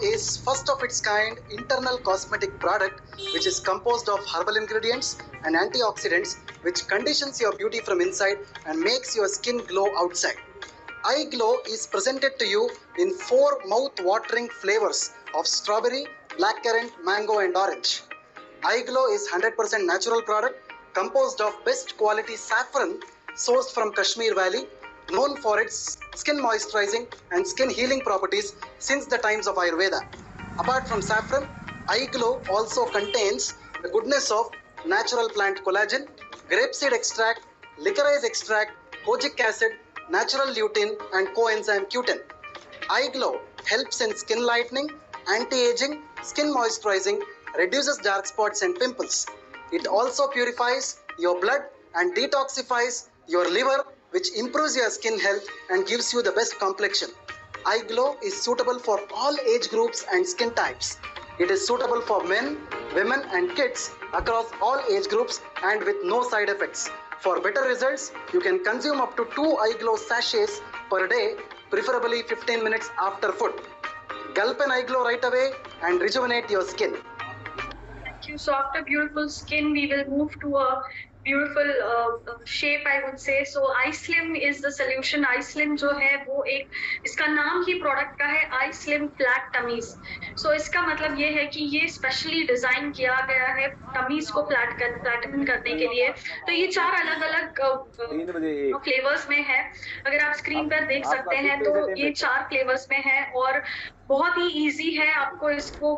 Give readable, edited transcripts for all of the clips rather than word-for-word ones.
is first of its kind internal cosmetic product which is composed of herbal ingredients and antioxidants which conditions your beauty from inside and makes your skin glow outside. Eye Glow is presented to you in 4 mouth-watering flavors of strawberry, blackcurrant, mango and orange. Eye Glow is 100% natural product composed of best quality saffron sourced from Kashmir Valley, known for its skin moisturizing and skin healing properties since the times of Ayurveda. Apart from saffron, Eye Glow also contains the goodness of natural plant collagen, grapeseed extract, licorice extract, kojic acid, natural lutein and coenzyme Q10. Eye Glow helps in skin lightening, anti-aging, skin moisturizing, reduces dark spots and pimples. It also purifies your blood and detoxifies your liver, which improves your skin health and gives you the best complexion. Eye Glow is suitable for all age groups and skin types. It is suitable for men, women and kids across all age groups and with no side effects. For better results, you can consume up to 2 Eye Glow sachets per day, preferably 15 minutes after food. Gulp an Eye Glow right away and rejuvenate your skin. Thank you. So after beautiful skin, we will move to a beautiful shape, I would say. So Eye Slim is the solution. Eye Slim जो है वो एक, इसका नाम ही product का है Eye Slim Flat Tummies. So इसका मतलब ये है कि ये स्पेशली डिजाइन किया गया है टमीज को फ्लैटन करने के लिए. तो ये 4 अलग-अलग फ्लेवर्स में है. अगर आप स्क्रीन पर देख सकते हैं तो ये 4 फ्लेवर्स में है और बहुत ही इजी है. आपको इसको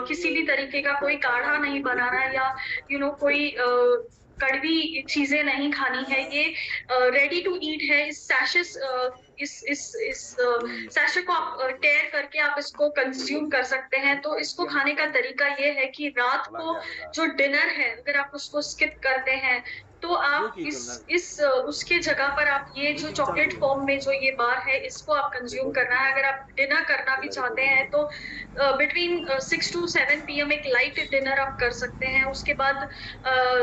किसी भी तरीके का कोई काढ़ा नहीं बनाना या कोई कड़वी चीजें नहीं खानी है. ये रेडी टू ईट है. इस सैशे को आप टेयर करके आप इसको कंज्यूम कर सकते हैं. तो इसको खाने का तरीका ये है कि रात को जो डिनर है अगर आप उसको स्किप करते हैं तो आप उसके जगह पर आप ये जो चॉकलेट फॉर्म में जो ये बार है इसको आप कंज्यूम करना है. अगर आप डिनर करना भी चाहते हैं तो बिटवीन 6 to 7 PM एक लाइट डिनर आप कर सकते हैं. उसके बाद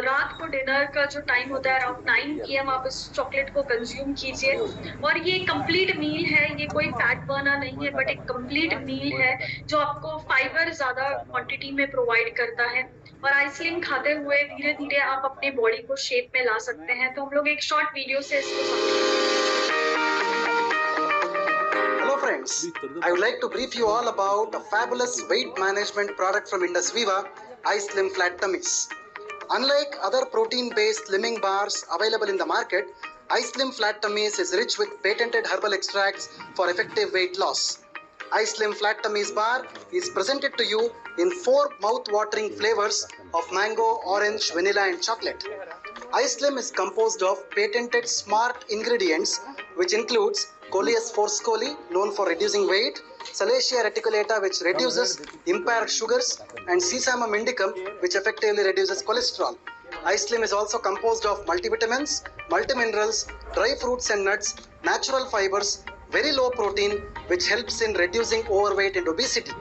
रात को डिनर का जो टाइम होता है अराउंड 9 PM आप इस चॉकलेट को कंज्यूम कीजिए. और ये कंप्लीट मील है. ये कोई फैट बर्नर नहीं है बट एक कंप्लीट मील है जो आपको फाइबर ज्यादा क्वांटिटी में प्रोवाइड करता है. और Eye Slim खाते हुए धीरे धीरे आप अपने बॉडी को शेप में ला सकते हैं. तो हम लोग एक शॉर्ट वीडियो से इसको Hello friends, I would like to brief you all about a fabulous weight management product from Indus Viva, Eye Slim Flat Tummies. Unlike other protein-based slimming bars available in the market, Eye Slim Flat Tummies is rich with patented herbal extracts for effective weight loss. Eye Slim Flat Tummies bar is presented to you in 4 mouth-watering flavors of mango, orange, vanilla and chocolate. Eye Slim is composed of patented smart ingredients which includes Coleus forcefoli, known for reducing weight, Salacia reticulata, which reduces impaired sugars, and Sesamum indicum, which effectively reduces cholesterol. Eye Slim is also composed of multivitamins, multiminerals, dry fruits and nuts, natural fibers, very low protein, which helps in reducing overweight and obesity.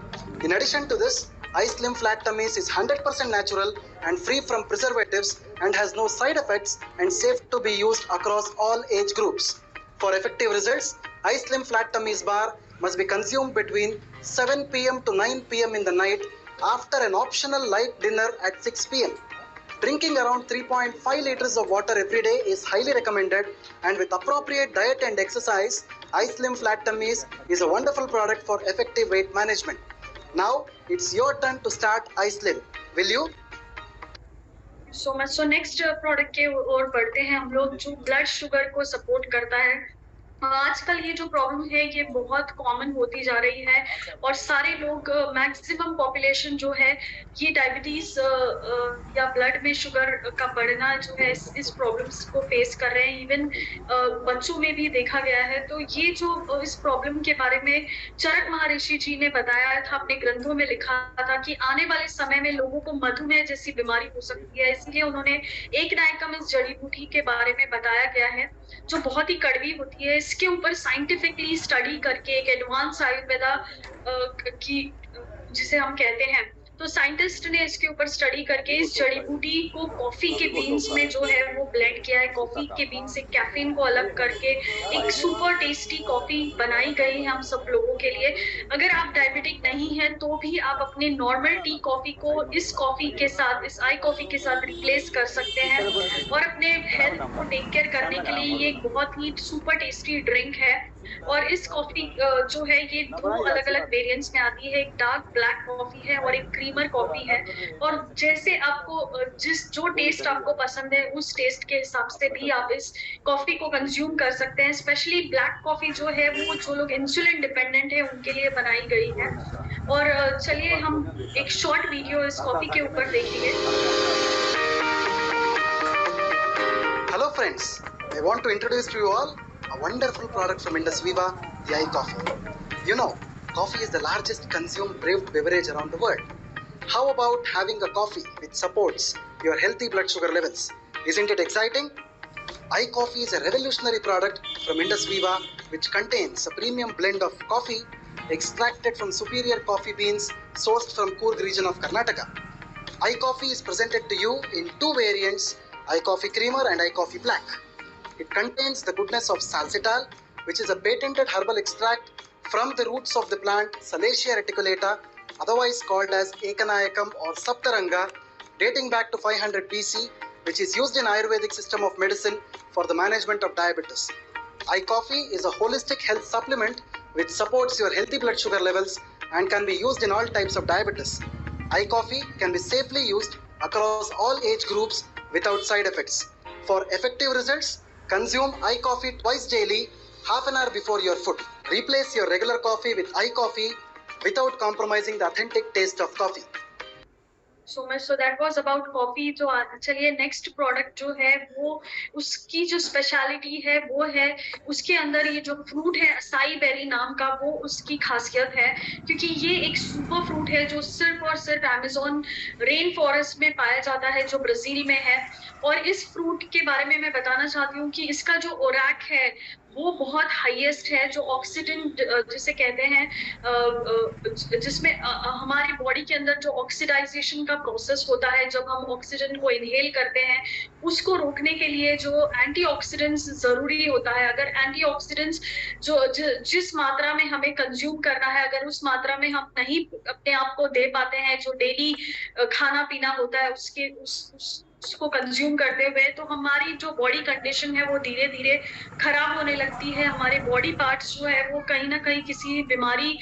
In addition to this, Eye Slim Flat Tummies is 100% natural and free from preservatives and has no side effects and safe to be used across all age groups. For effective results, Eye Slim Flat Tummies bar must be consumed between 7 PM to 9 PM in the night after an optional light dinner at 6 PM. Drinking around 3.5 liters of water every day is highly recommended, and with appropriate diet and exercise, Eye Slim Flat Tummies is a wonderful product for effective weight management. Now it's your turn to start Eye Slim. Will you? so much. So next product के ओर बढ़ते हैं हम लोग जो blood sugar को support करता है. आजकल ये जो प्रॉब्लम है ये बहुत कॉमन होती जा रही है और सारे लोग मैक्सिमम पॉपुलेशन जो है ये डायबिटीज या ब्लड में शुगर का बढ़ना जो है इस प्रॉब्लम्स को फेस कर रहे हैं. इवन बच्चों में भी देखा गया है. तो ये जो इस प्रॉब्लम के बारे में चरक महर्षि जी ने बताया था, अपने ग्रंथों में लिखा था कि आने वाले समय में लोगों को मधुमेह जैसी बीमारी हो सकती है. इसलिए उन्होंने एक नायकम इस जड़ी बूटी के बारे में बताया गया है जो बहुत ही कड़वी होती है. इसके ऊपर साइंटिफिकली स्टडी करके एक एडवांस आयुर्वेदा की जिसे हम कहते हैं तो साइंटिस्ट ने इसके ऊपर स्टडी करके इस जड़ी बूटी को कॉफी के बीन्स में जो है वो ब्लेंड किया है। कॉफी के बीन से कैफीन को अलग करके एक सुपर टेस्टी कॉफी बनाई गई है हम सब लोगों के लिए। अगर आप डायबिटिक नहीं है तो भी आप अपने नॉर्मल टी कॉफी को इस कॉफी के साथ, इस आई कॉफी के साथ रिप्लेस कर सकते हैं और अपने हेल्थ को टेक केयर करने के लिए ये एक बहुत ही सुपर टेस्टी ड्रिंक है। और इस कॉफी जो है ये 2 अलग-अलग वेरिएंट्स में आती है। एक डार्क ब्लैक कॉफी है और एक क्रीमर कॉफी है। और जैसे आपको जो टेस्ट आपको पसंद है उस टेस्ट के हिसाब से भी आप इस कॉफी को कंज्यूम कर सकते हैं। स्पेशली ब्लैक कॉफी जो है वो जो लोग इंसुलिन डिपेंडेंट है उनके लिए बनाई गई है। और चलिए हम एक शॉर्ट वीडियो इस कॉफी के ऊपर देखेंगे। Hello friends, I want to introduce to you all a wonderful product from Indus Viva, the iCoffee. You know, coffee is the largest consumed brewed beverage around the world. How about having a coffee which supports your healthy blood sugar levels? Isn't it exciting? iCoffee is a revolutionary product from Indus Viva which contains a premium blend of coffee extracted from superior coffee beans sourced from Coorg region of Karnataka. iCoffee is presented to you in 2 variants, iCoffee Creamer and iCoffee Black. It contains the goodness of salsitol, which is a patented herbal extract from the roots of the plant Salacia reticulata, otherwise called as Ekanayakam or Saptaranga, dating back to 500 BC, which is used in Ayurvedic system of medicine for the management of diabetes. iCoffee is a holistic health supplement which supports your healthy blood sugar levels and can be used in all types of diabetes. iCoffee can be safely used across all age groups without side effects. For effective results, consume iCoffee twice daily, half an hour before your food. Replace your regular coffee with iCoffee without compromising the authentic taste of coffee. So that was about coffee। तो चलिए next product जो है वो उसकी जो speciality है वो है उसके अंदर ये जो फ्रूट है असाई बेरी नाम का, वो उसकी खासियत है क्योंकि ये एक सुपर फ्रूट है जो सिर्फ और सिर्फ अमेज़न रेन फॉरेस्ट में पाया जाता है जो ब्राजील में है। और इस फ्रूट के बारे में मैं बताना चाहती हूँ कि इसका जो ओरैक है वो बहुत हाईएस्ट है, जो ऑक्सीडेंट जिसे कहते हैं, जिसमें हमारी बॉडी के अंदर जो ऑक्सीडाइजेशन का प्रोसेस होता है जब हम ऑक्सीजन को इनहेल करते हैं उसको रोकने के लिए जो एंटीऑक्सीडेंट्स जरूरी होता है। अगर एंटीऑक्सीडेंट्स जिस मात्रा में हमें कंज्यूम करना है अगर उस मात्रा में हम नहीं अपने आप को दे पाते हैं, जो डेली खाना पीना होता है उसको कंज्यूम करते हुए, तो हमारी जो बॉडी कंडीशन है वो धीरे धीरे खराब होने लगती है। हमारे बॉडी पार्ट्स जो है वो कहीं ना कहीं किसी बीमारी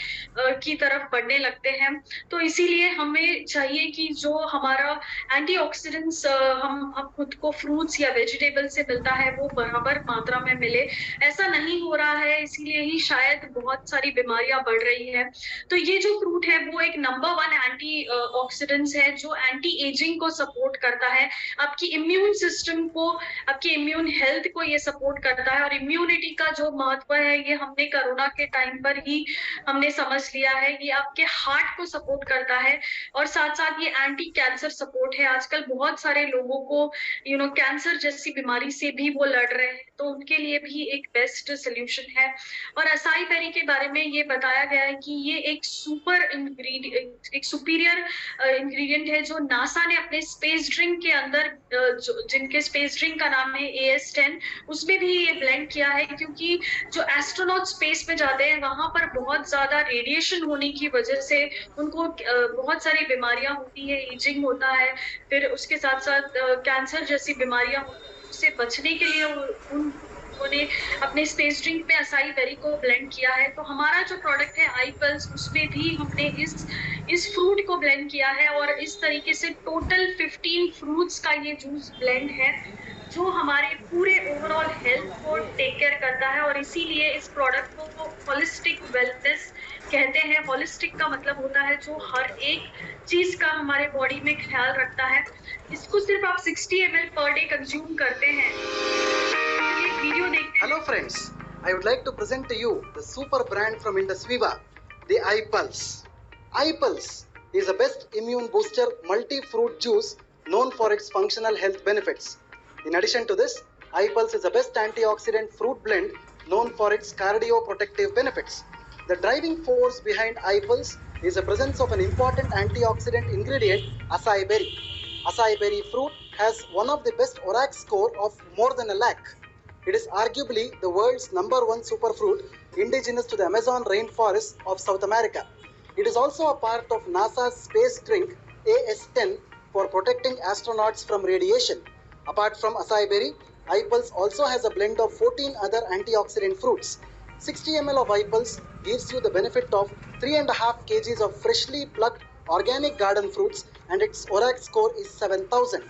की तरफ बढ़ने लगते हैं। तो इसीलिए हमें चाहिए कि जो हमारा एंटीऑक्सीडेंट्स हम खुद को फ्रूट्स या वेजिटेबल से मिलता है वो बराबर मात्रा में मिले। ऐसा नहीं हो रहा है, इसीलिए ही शायद बहुत सारी बीमारियां बढ़ रही है। तो ये जो फ्रूट है वो एक नंबर 1 एंटी ऑक्सीडेंट्स है जो एंटी एजिंग को सपोर्ट करता है, आपकी इम्यून सिस्टम को, आपकी इम्यून हेल्थ को ये सपोर्ट करता है। और इम्यूनिटी का जो महत्व है ये हमने कोरोना के टाइम पर ही हमने समझ लिया है। ये आपके हार्ट को सपोर्ट करता है और साथ साथ ये एंटी कैंसर सपोर्ट है। आजकल बहुत सारे लोगों को कैंसर जैसी बीमारी से भी वो लड़ रहे हैं, तो उनके लिए भी एक बेस्ट सोल्यूशन है। और असाई बेरी के बारे में ये बताया गया है कि ये एक सुपीरियर इंग्रेडिएंट है जो नासा ने अपने स्पेस ड्रिंक के अंदर जिनके स्पेस ड्रिंक का नाम है AS10, उसमें भी ये ब्लेंड किया है क्योंकि जो एस्ट्रोनॉट स्पेस में जाते हैं वहां पर बहुत ज्यादा रेडिएशन होने की वजह से उनको बहुत सारी बीमारियां होती है, एजिंग होता है, फिर उसके साथ साथ कैंसर जैसी बीमारियां से बचने के लिए उन्होंने अपने स्पेस ड्रिंक में असाई बेरी को ब्लेंड किया है। तो हमारा जो प्रोडक्ट है iPulse उसमें भी हमने इस फ्रूट को ब्लेंड किया है और इस तरीके से टोटल 15 फ्रूट्स का ये जूस ब्लेंड है जो हमारे पूरे ओवरऑल हेल्थ को टेक केयर करता है। और इसीलिए इस प्रोडक्ट को होलिस्टिक वेलनेस कहते हैं। होलिस्टिक का मतलब होता है जो हर एक चीज का हमारे बॉडी में ख्याल रखता है। इसको सिर्फ आप 60 ml पर डे कंज्यूम करते हैं। वीडियो देखते हैं। Hello friends, I would like to present to you the super brand from Indus Viva, the iPulse. iPulse is a best immune booster multi-fruit juice known for its functional health benefits. In addition to this, iPulse is a best antioxidant fruit blend known for its cardioprotective benefits. The driving force behind iPulse is the presence of an important antioxidant ingredient, acai berry. Acai berry fruit has one of the best ORAC score of more than a lakh. It is arguably the world's #1 superfruit indigenous to the Amazon rainforest of South America. It is also a part of NASA's space drink AS-10 for protecting astronauts from radiation. Apart from acai berry, iPulse also has a blend of 14 other antioxidant fruits. 60 ml of iPulse gives you the benefit of 3.5 kgs of freshly plucked organic garden fruits, and its ORAC score is 7000.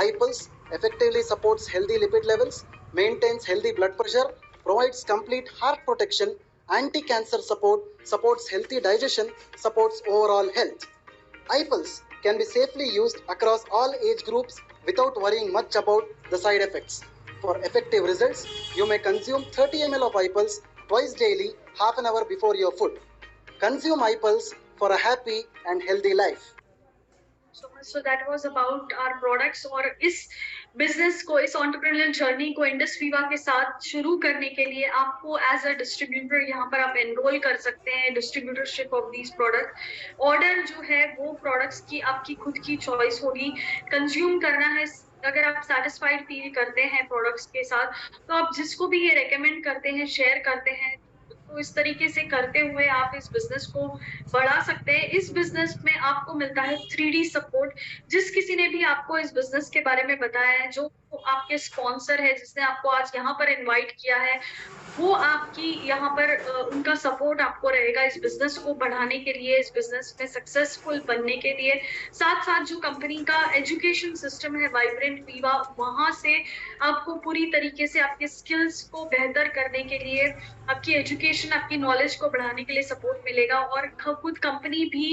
iPulse effectively supports healthy lipid levels, maintains healthy blood pressure, provides complete heart protection, anti-cancer support, supports healthy digestion, supports overall health. iPulse can be safely used across all age groups without worrying much about the side effects. For effective results, you may consume 30 ml of iPulse twice daily, half an hour before your food. Consume iPulse for a happy and healthy life. So that was about our products। और इस business को, इस entrepreneurial journey को Indus Viva के साथ शुरू करने के लिए आपको एज अ डिस्ट्रीब्यूटर यहाँ पर आप एनरोल कर सकते हैं, distributorship of these product. Order जो है वो प्रोडक्ट्स की आपकी खुद की चॉइस होगी, कंज्यूम करना है। अगर आप सेटिस्फाइड फील करते हैं प्रोडक्ट्स के साथ तो आप जिसको भी ये रेकमेंड करते हैं, शेयर करते हैं, तो इस तरीके से करते हुए आप इस बिजनेस को बढ़ा सकते हैं। इस बिजनेस में आपको मिलता है 3D सपोर्ट। जिस किसी ने भी आपको इस बिजनेस के बारे में बताया है, जो आपके स्पॉन्सर है, जिसने आपको आज यहाँ पर इनवाइट किया है, वो आपकी यहाँ पर उनका सपोर्ट आपको रहेगा इस बिजनेस को बढ़ाने के लिए, इस बिजनेस में सक्सेसफुल बनने के लिए। साथ साथ जो कंपनी का एजुकेशन सिस्टम है वाइब्रेंट वीवा, वहां से आपको पूरी तरीके से आपके स्किल्स को बेहतर करने के लिए, आपकी एजुकेशन, आपकी नॉलेज को बढ़ाने के लिए सपोर्ट मिलेगा। और खुद कंपनी भी